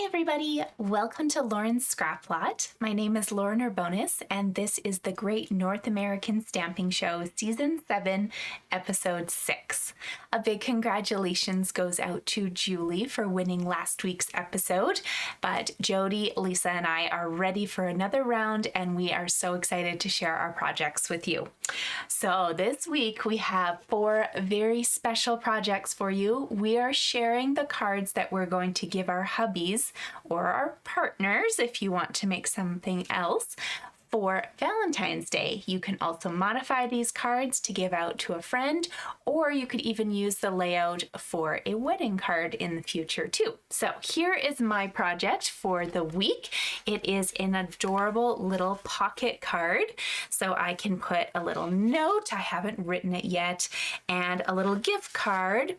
Hi everybody, welcome to Lauren's Scrap Lot. My name is Lauren Urbonis and this is the Great North American Stamping Show Season 7, Episode 6. A big congratulations goes out to Julie for winning last week's episode, but Jody, Lisa, and I are ready for another round and we are so excited to share our projects with you. So this week we have 4 very special projects for you. We are sharing the cards that we're going to give our hubbies or our partners if you want to make something else for Valentine's Day. You can also modify these cards to give out to a friend, or you could even use the layout for a wedding card in the future too. So here is my project for the week. It is an adorable little pocket card. So I can put a little note, I haven't written it yet, and a little gift card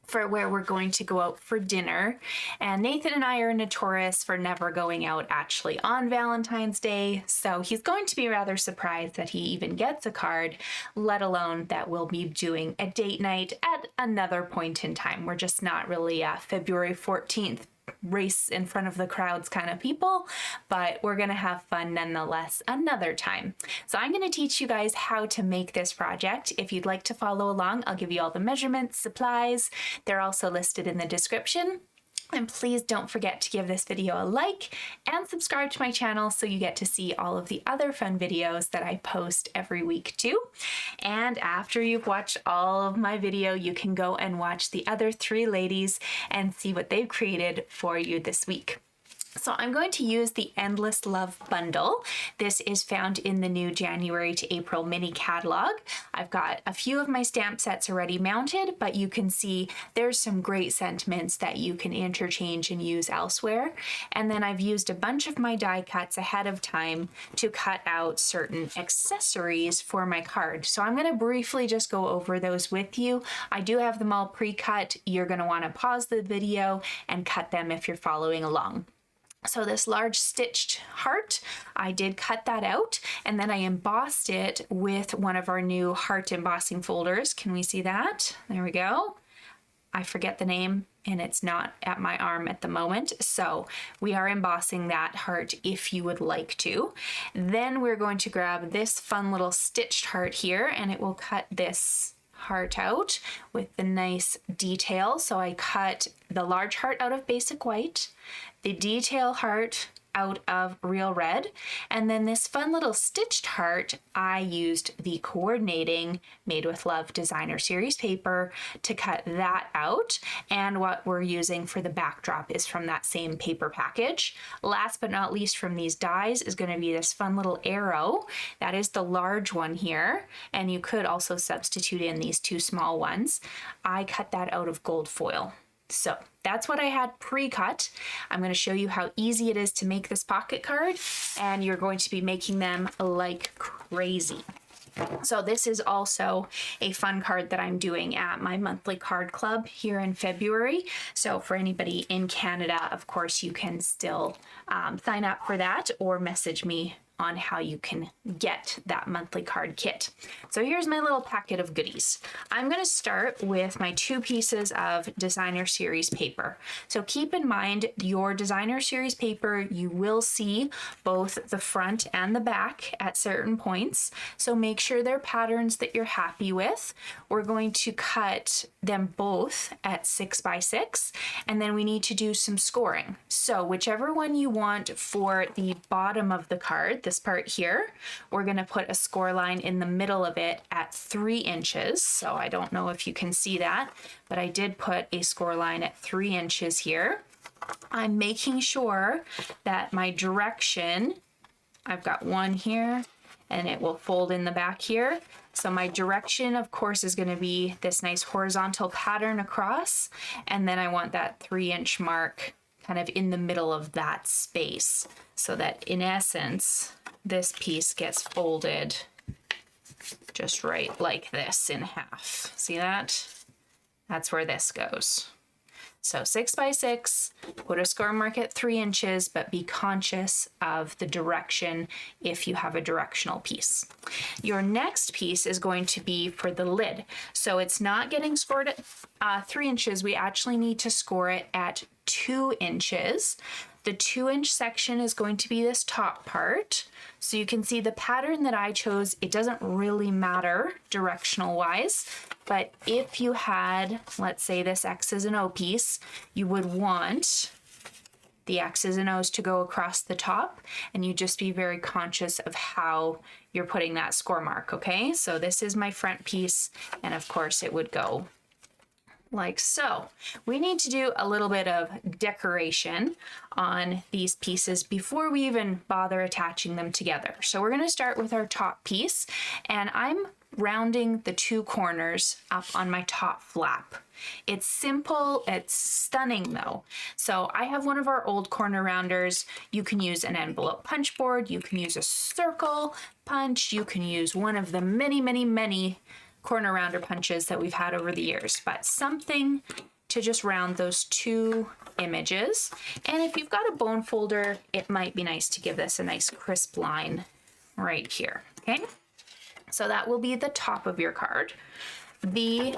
for where we're going to go out for dinner. And Nathan and I are notorious for never going out actually on Valentine's Day, so he's going to be rather surprised that he even gets a card, let alone that we'll be doing a date night at another point in time. We're just not really February 14th race in front of the crowds kind of people, but we're gonna have fun nonetheless another time. So I'm gonna teach you guys how to make this project. If you'd like to follow along, I'll give you all the measurements, supplies. They're also listed in the description. And please don't forget to give this video a like and subscribe to my channel so you get to see all of the other fun videos that I post every week too. And after you've watched all of my video, you can go and watch the other 3 ladies and see what they've created for you this week. So I'm going to use the Endless Love bundle. This is found in the new January to April mini catalog. I've got a few of my stamp sets already mounted, but you can see there's some great sentiments that you can interchange and use elsewhere. And then I've used a bunch of my die cuts ahead of time to cut out certain accessories for my card. So I'm going to briefly just go over those with you. I do have them all pre-cut. You're going to want to pause the video and cut them if you're following along. So this large stitched heart, I did cut that out and then I embossed it with one of our new heart embossing folders. Can we see that? There we go. I forget the name and it's not at my arm at the moment. So we are embossing that heart if you would like to. Then we're going to grab this fun little stitched heart here and it will cut this heart out with the nice detail. So I cut the large heart out of basic white, the detail heart out of real red, and then this fun little stitched heart, I used the coordinating Made with Love designer series paper to cut that out, and what we're using for the backdrop is from that same paper package. Last but not least from these dies is going to be this fun little arrow. That is the large one here, and you could also substitute in these 2 small ones. I cut that out of gold foil. So that's what I had pre-cut. I'm going to show you how easy it is to make this pocket card, and you're going to be making them like crazy. So this is also a fun card that I'm doing at my monthly card club here in February. So for anybody in Canada, of course, you can still sign up for that or message me on how you can get that monthly card kit. So here's my little packet of goodies. I'm going to start with my 2 pieces of designer series paper. So keep in mind your designer series paper, you will see both the front and the back at certain points. So make sure they're patterns that you're happy with. We're going to cut them both at 6 by 6, and then we need to do some scoring. So whichever one you want for the bottom of the card, this part here, we're going to put a score line in the middle of it at 3 inches. So I don't know if you can see that, but I did put a score line at 3 inches here. I'm making sure that my direction, I've got one here and it will fold in the back here. So my direction, of course, is going to be this nice horizontal pattern across, and then I want that 3-inch mark kind of in the middle of that space, so that in essence, this piece gets folded just right like this in half. See that? That's where this goes. So 6 by 6, put a score mark at 3 inches, but be conscious of the direction if you have a directional piece. Your next piece is going to be for the lid. So it's not getting scored at 3 inches. We actually need to score it at 2 inches. The 2-inch section is going to be this top part. So you can see the pattern that I chose, it doesn't really matter directional wise, but if you had, let's say this X's and O piece, you would want the X's and O's to go across the top, and you just be very conscious of how you're putting that score mark, okay? So this is my front piece, and of course it would go like so. We need to do a little bit of decoration on these pieces before we even bother attaching them together. So we're gonna start with our top piece, and I'm rounding the 2 corners up on my top flap. It's simple, it's stunning though. So I have one of our old corner rounders. You can use an envelope punch board, you can use a circle punch, you can use one of the many corner rounder punches that we've had over the years, but something to just round those 2 images. And if you've got a bone folder, it might be nice to give this a nice crisp line right here, okay? So that will be the top of your card. The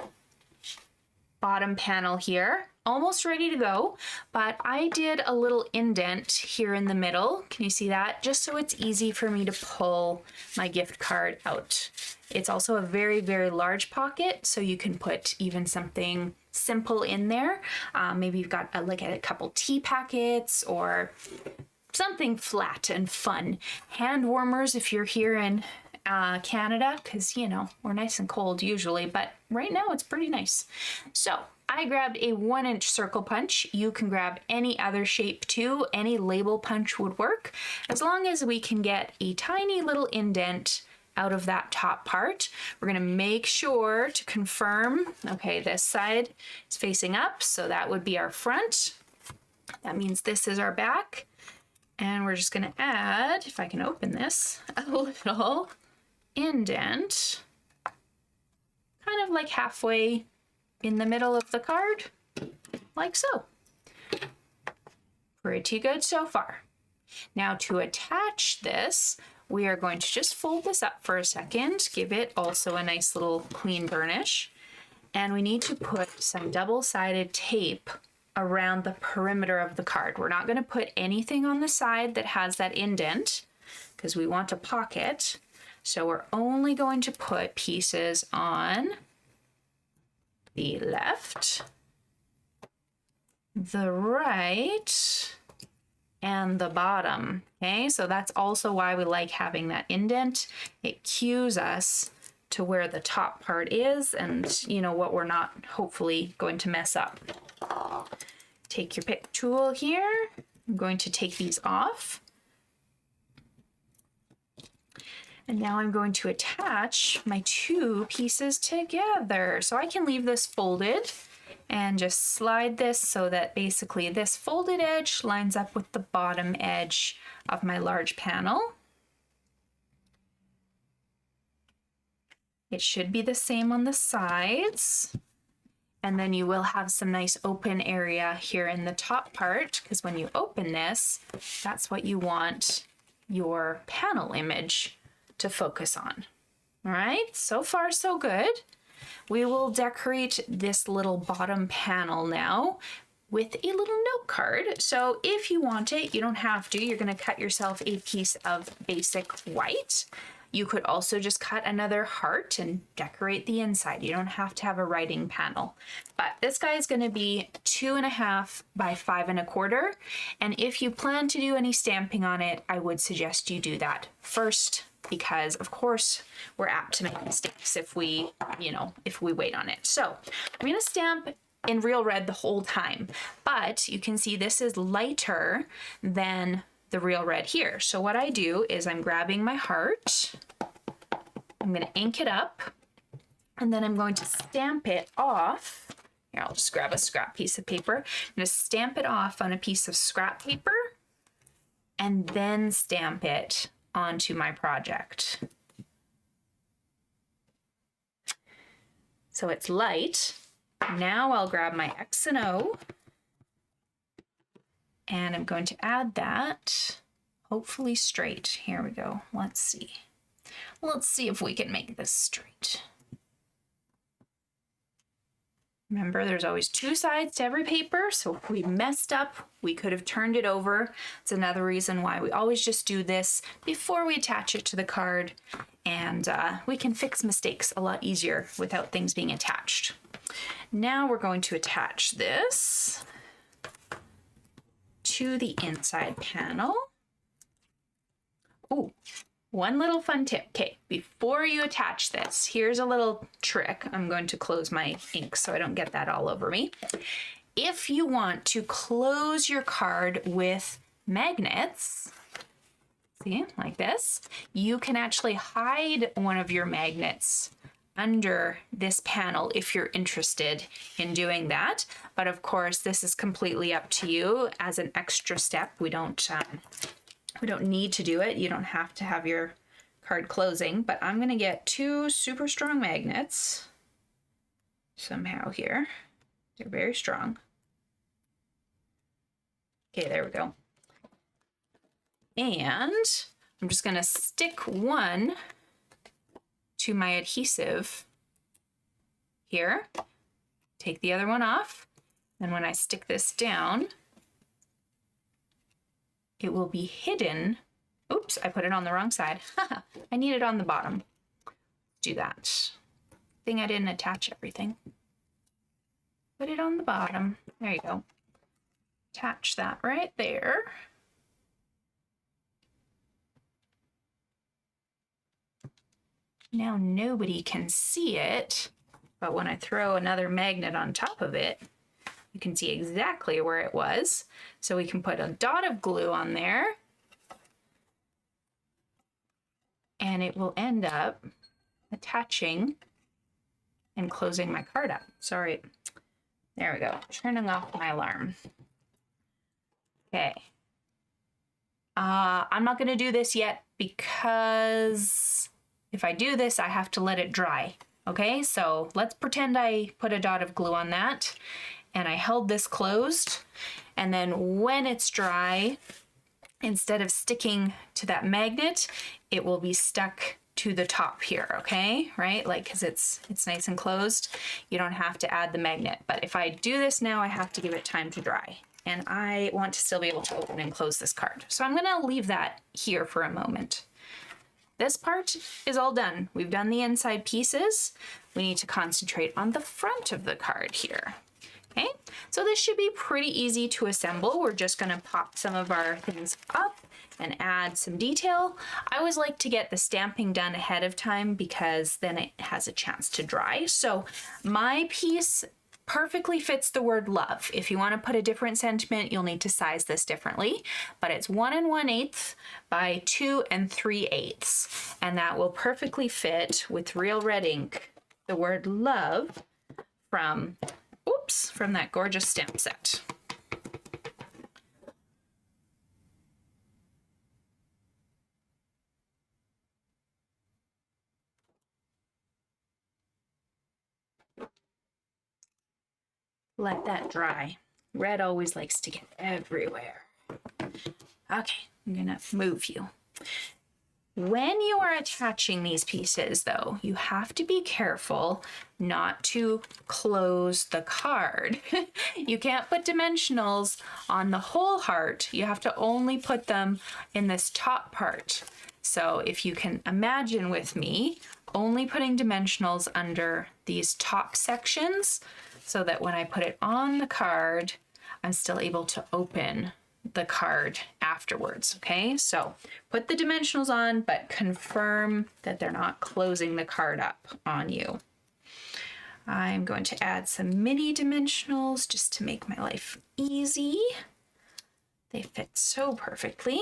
bottom panel here, almost ready to go, but I did a little indent here in the middle. Can you see that? Just so it's easy for me to pull my gift card out. It's also a very large pocket, so you can put even something simple in there. Maybe you've got like a couple tea packets or something flat and fun. Hand warmers if you're here in Canada, because you know we're nice and cold usually, but right now it's pretty nice. So I grabbed a 1-inch circle punch. You can grab any other shape too. Any label punch would work, as long as we can get a tiny little indent out of that top part. We're gonna make sure to confirm, okay, this side is facing up, so that would be our front. That means this is our back. And we're just gonna add, if I can open this, a little indent, kind of like halfway in the middle of the card, like so. Pretty good so far. Now to attach this, we are going to just fold this up for a second, give it also a nice little clean burnish, and we need to put some double-sided tape around the perimeter of the card. We're not going to put anything on the side that has that indent because we want a pocket. So we're only going to put pieces on the left, the right, and the bottom. Okay, so that's also why we like having that indent. It cues us to where the top part is and you know what we're not hopefully going to mess up. Take your pick tool here. I'm going to take these off. And now I'm going to attach my 2 pieces together. So I can leave this folded and just slide this so that basically this folded edge lines up with the bottom edge of my large panel. It should be the same on the sides. And then you will have some nice open area here in the top part, because when you open this, that's what you want your panel image to focus on. All right, so far so good. We will decorate this little bottom panel now with a little note card. So if you want it, you don't have to. You're going to cut yourself a piece of basic white. You could also just cut another heart and decorate the inside. You don't have to have a writing panel. But this guy is going to be 2.5 by 5 1/4. And if you plan to do any stamping on it, I would suggest you do that first, because of course we're apt to make mistakes if we wait on it. So I'm going to stamp in real red the whole time, but you can see this is lighter than the real red here. So what I do is I'm grabbing my heart, I'm going to ink it up, and then I'm going to stamp it off. Here, I'll just grab a scrap piece of paper. I'm going to stamp it off on a piece of scrap paper and then stamp it onto my project. So it's light. Now I'll grab my X and O, and I'm going to add that, hopefully straight. Here we go. Let's see. Let's see if we can make this straight. Remember, there's always two sides to every paper, so if we messed up, we could have turned it over. It's another reason why we always just do this before we attach it to the card, and we can fix mistakes a lot easier without things being attached. Now we're going to attach this to the inside panel. Oh, one little fun tip. Okay, before you attach this, here's a little trick. I'm going to close my ink so I don't get that all over me. If you want to close your card with magnets, see, like this, you can actually hide one of your magnets under this panel if you're interested in doing that. But of course, this is completely up to you as an extra step. We don't need to do it. You don't have to have your card closing, but I'm going to get two super strong magnets somehow here. They're very strong. Okay, there we go. And I'm just going to stick one to my adhesive here. Take the other one off. And when I stick this down, it will be hidden. Oops, I put it on the wrong side. I need it on the bottom. Do that. Thing I didn't attach everything. Put it on the bottom. There you go. Attach that right there. Now nobody can see it, but when I throw another magnet on top of it, you can see exactly where it was. So we can put a dot of glue on there, and it will end up attaching and closing my card up. Sorry. There we go. Turning off my alarm. Okay. I'm not going to do this yet because if I do this, I have to let it dry. Okay, so let's pretend I put a dot of glue on that and I held this closed. And then when it's dry, instead of sticking to that magnet, it will be stuck to the top here, okay? Right? Like, because it's nice and closed. You don't have to add the magnet. But if I do this now, I have to give it time to dry. And I want to still be able to open and close this card. So I'm going to leave that here for a moment. This part is all done. We've done the inside pieces. We need to concentrate on the front of the card here. Okay, so this should be pretty easy to assemble. We're just gonna pop some of our things up and add some detail. I always like to get the stamping done ahead of time because then it has a chance to dry. So my piece perfectly fits the word love. If you want to put a different sentiment, you'll need to size this differently, but it's 1 1/8 by 2 3/8, and that will perfectly fit with real red ink the word love from that gorgeous stamp set. Let that dry. Red always likes to get everywhere. Okay, I'm gonna move you. When you are attaching these pieces, though, you have to be careful not to close the card. You can't put dimensionals on the whole heart. You have to only put them in this top part. So if you can imagine with me, only putting dimensionals under these top sections so that when I put it on the card, I'm still able to open the card afterwards, okay? So put the dimensionals on, but confirm that they're not closing the card up on you. I'm going to add some mini dimensionals just to make my life easy. They fit so perfectly.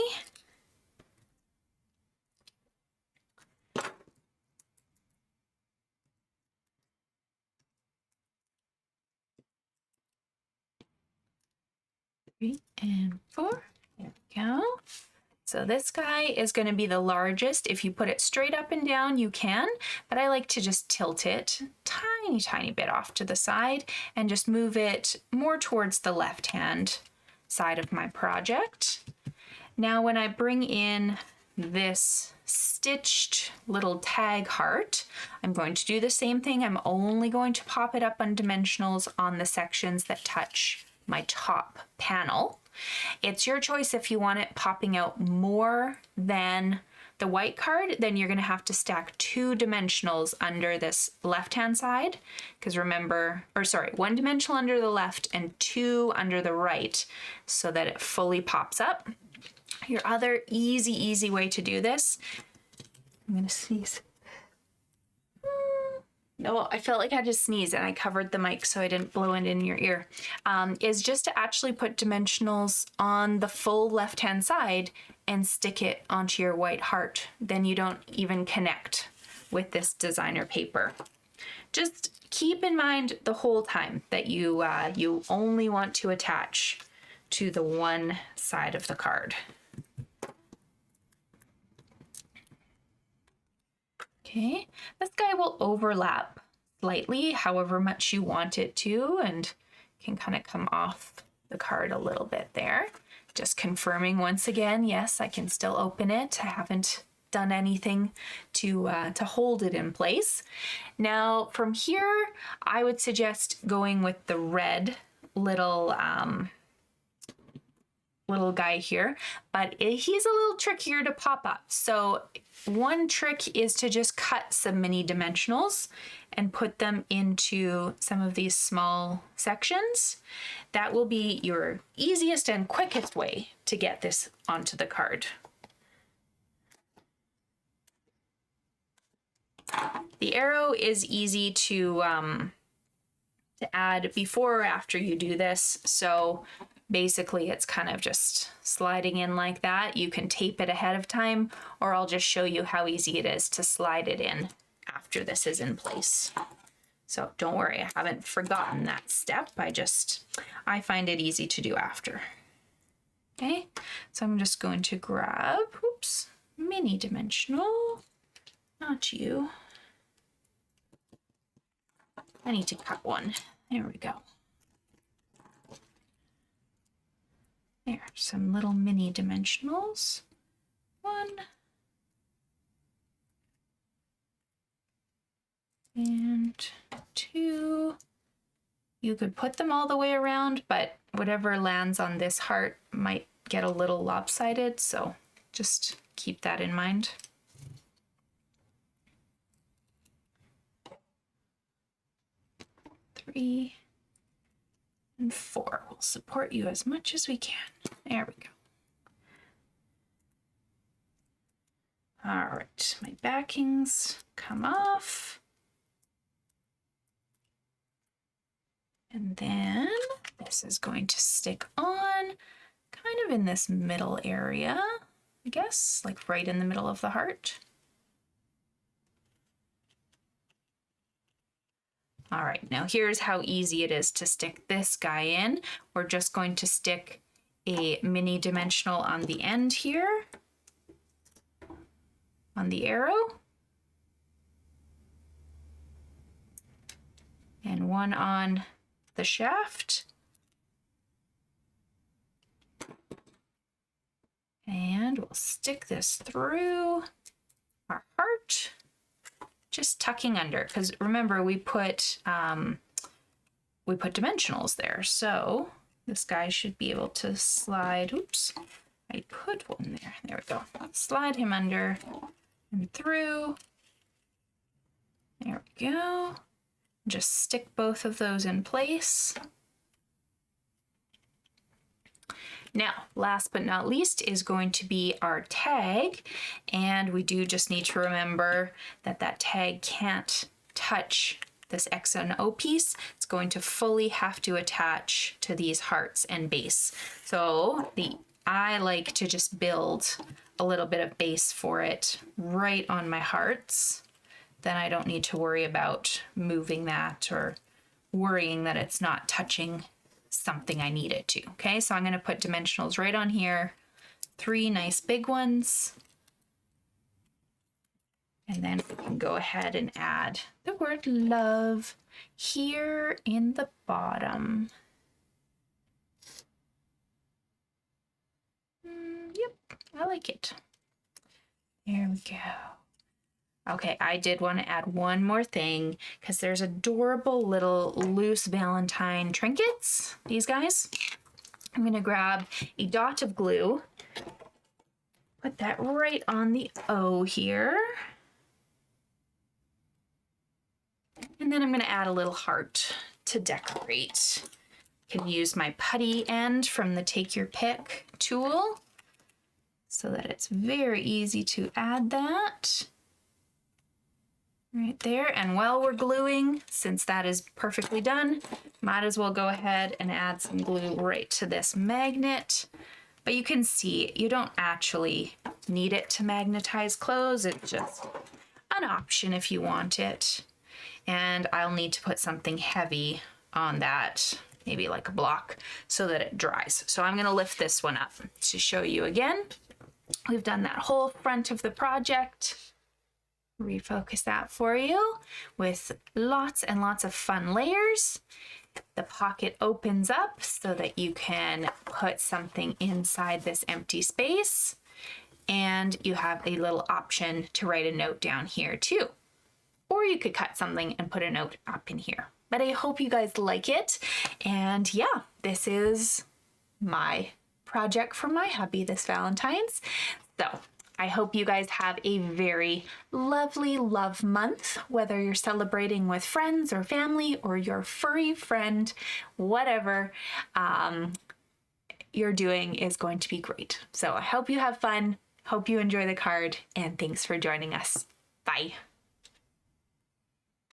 Three and 4. There we go. So this guy is going to be the largest. If you put it straight up and down, you can, but I like to just tilt it tiny bit off to the side and just move it more towards the left-hand side of my project. Now, when I bring in this stitched little tag heart, I'm going to do the same thing. I'm only going to pop it up on dimensionals on the sections that touch my top panel. It's your choice if you want it popping out more than the white card, then you're going to have to stack 2 dimensionals under this left-hand side, because remember, or sorry, 1 dimensional under the left and 2 under the right so that it fully pops up. Your other easy way to do this, I'm going to sneeze. No, I felt like I had to sneeze and I covered the mic so I didn't blow it in your ear, is just to actually put dimensionals on the full left-hand side and stick it onto your white heart. Then you don't even connect with this designer paper. Just keep in mind the whole time that you only want to attach to the one side of the card. Okay, this guy will overlap slightly, however much you want it to, and can kind of come off the card a little bit there. Just confirming once again, yes, I can still open it. I haven't done anything to hold it in place. Now from here, I would suggest going with the red little guy here, but he's a little trickier to pop up. So one trick is to just cut some mini dimensionals and put them into some of these small sections. That will be your easiest and quickest way to get this onto the card. The arrow is easy to add before or after you do this. So basically it's kind of just sliding in like that. You can tape it ahead of time, or I'll just show you how easy it is to slide it in after this is in place. So don't worry, I haven't forgotten that step. I find it easy to do after. Okay, so I'm just going to grab, oops, mini dimensional, not you. I need to cut one. There we go. There, some little mini dimensionals. 1. And 2. You could put them all the way around, but whatever lands on this heart might get a little lopsided, so just keep that in mind. 3 and 4. We'll support you as much as we can. There we go. All right, my backings come off. And then this is going to stick on kind of in this middle area, I guess, like right in the middle of the heart. All right, now here's how easy it is to stick this guy in. We're just going to stick a mini dimensional on the end here, on the arrow, and one on the shaft. And we'll stick this through our heart, just tucking under, because remember we put dimensionals there, so this guy should be able to slide. Oops, I put one there. There we go. Slide him under and through. There we go. Just stick both of those in place. Now, last but not least is going to be our tag, and we do just need to remember that that tag can't touch this X and O piece. It's going to fully have to attach to these hearts and base. So I like to just build a little bit of base for it right on my hearts. Then I don't need to worry about moving that or worrying that it's not touching something I need it to. Okay, so I'm going to put dimensionals right on here, 3 nice big ones. And then we can go ahead and add the word love here in the bottom. Yep, I like it. There we go. Okay, I did want to add one more thing because there's adorable little loose Valentine trinkets, these guys. I'm going to grab a dot of glue, put that right on the O here. And then I'm going to add a little heart to decorate. I can use my putty end from the Take Your Pick tool so that it's very easy to add that. Right there, and while we're gluing, since that is perfectly done, might as well go ahead and add some glue right to this magnet. But you can see, you don't actually need it to magnetize clothes, it's just an option if you want it. And I'll need to put something heavy on that, maybe like a block, so that it dries. So I'm gonna lift this one up to show you again. We've done that whole front of the project. Refocus that for you with lots and lots of fun layers. The pocket opens up so that you can put something inside this empty space, and you have a little option to write a note down here too. Or you could cut something and put a note up in here. But I hope you guys like it. And yeah, this is my project for my hubby this Valentine's. So I hope you guys have a very lovely love month, whether you're celebrating with friends or family or your furry friend, whatever you're doing is going to be great. So I hope you have fun, hope you enjoy the card, and thanks for joining us. Bye.